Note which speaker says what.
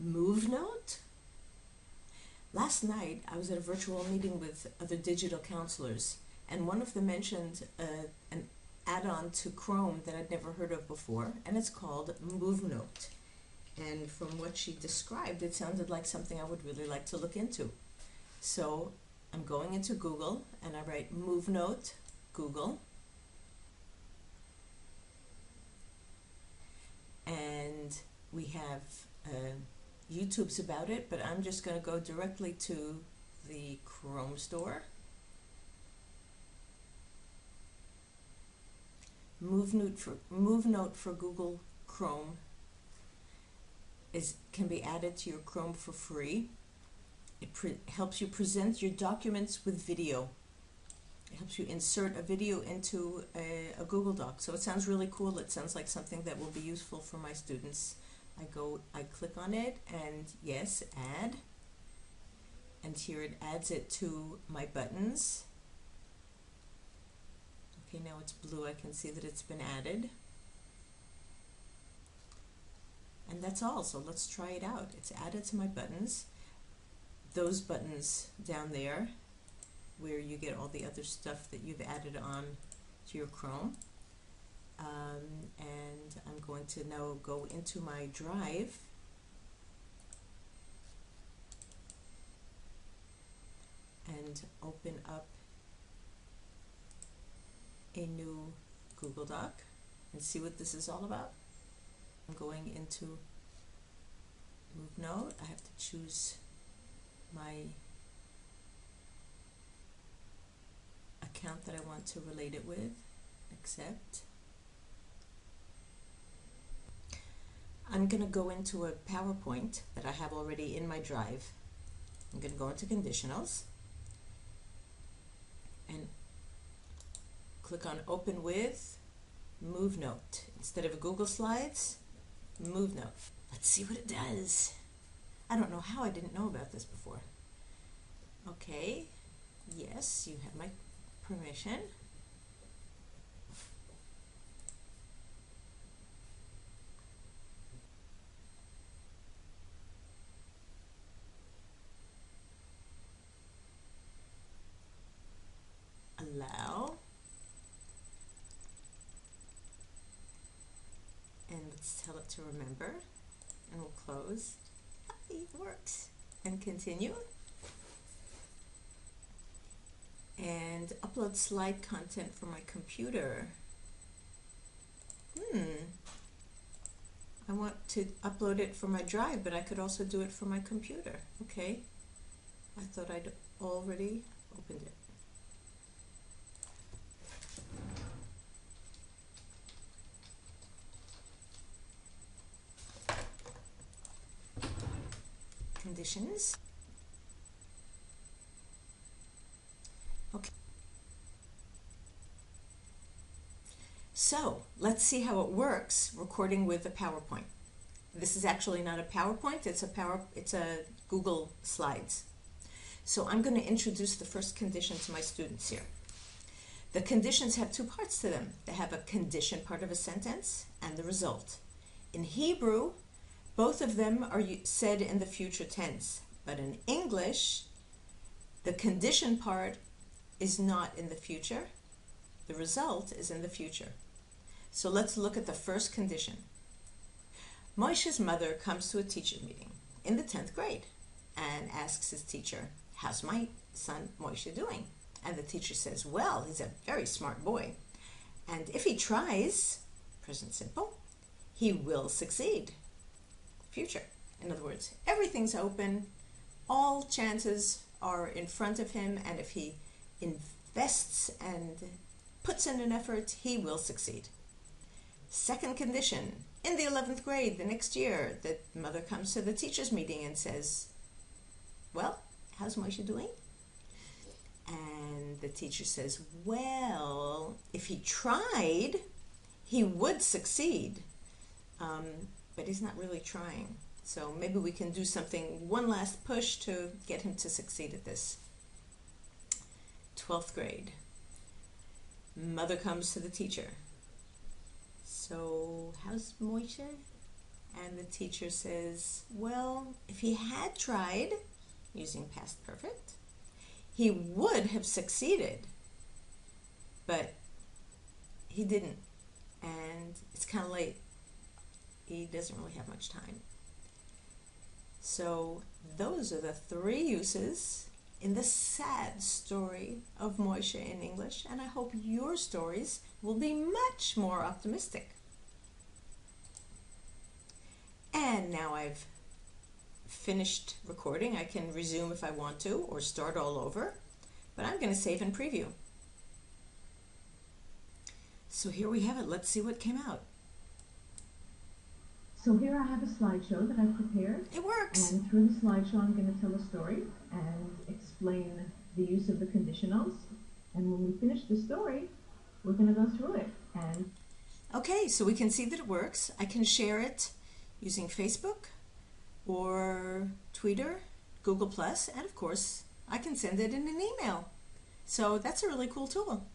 Speaker 1: Movenote? Last night I was at a virtual meeting with other digital counselors, and one of them mentioned an add-on to Chrome that I'd never heard of before, and it's called Movenote. And from what she described, it sounded like something I would really like to look into. So I'm going into Google and I write Movenote, Google, and we have YouTube's about it, but I'm just going to go directly to the Chrome store. Movenote for Google Chrome can be added to your Chrome for free. It helps you present your documents with video. It helps you insert a video into a Google Doc. So it sounds really cool. It sounds like something that will be useful for my students. I click on it and yes, add. And here it adds it to my buttons. Okay, now it's blue. I can see that it's been added. And that's all. So let's try it out. It's added to my buttons. Those buttons down there where you get all the other stuff that you've added on to your Chrome. And I'm going to now go into my drive and open up a new Google Doc and see what this is all about. I'm going into Movenote. I have to choose my account that I want to relate it with. Accept. I'm going to go into a PowerPoint that I have already in my drive. I'm going to go into conditionals and click on Open with Movenote. Instead of Google Slides, Movenote. Let's see what it does. I don't know how I didn't know about this before. Okay, yes, you have my permission. Allow. And let's tell it to remember. And we'll close. It works. And continue. And upload slide content from my computer. I want to upload it from my drive, but I could also do it from my computer. Okay. I thought I'd already opened it. Conditions. Okay. So let's see how it works recording with a PowerPoint. This is actually not a PowerPoint, it's a Google Slides. So I'm going to introduce the first condition to my students here. The conditions have two parts to them. They have a condition part of a sentence and the result. In Hebrew, both of them are said in the future tense, but in English, the condition part is not in the future. The result is in the future. So let's look at the first condition. Moshe's mother comes to a teacher meeting in the 10th grade and asks his teacher, "How's my son Moshe doing?" And the teacher says, "Well, he's a very smart boy. And if he tries," present simple, "he will succeed." Future. In other words, everything's open, all chances are in front of him, and if he invests and puts in an effort, he will succeed. Second condition, in the 11th grade, the next year, the mother comes to the teacher's meeting and says, "Well, how's Moshe doing?" And the teacher says, "Well, if he tried, he would succeed. But he's not really trying. So maybe we can do something, one last push to get him to succeed at this." 12th grade. Mother comes to the teacher. "So how's Moshe And the teacher says, well, if he had tried using past perfect, he would have succeeded, but he didn't, and it's kind of late. He doesn't really have much time. So those are the 3 uses in the sad story of Moshe in English, and I hope your stories will be much more optimistic. And now I've finished recording. I can resume if I want to, or start all over, but I'm going to save and preview. So here we have it. Let's see what came out.
Speaker 2: So here I have a slideshow that I've prepared.
Speaker 1: It works.
Speaker 2: And through the slideshow I'm going to tell a story and explain the use of the conditionals. And when we finish the story, we're going to go through it. And
Speaker 1: okay, so we can see that it works. I can share it using Facebook or Twitter, Google+, and of course I can send it in an email. So that's a really cool tool.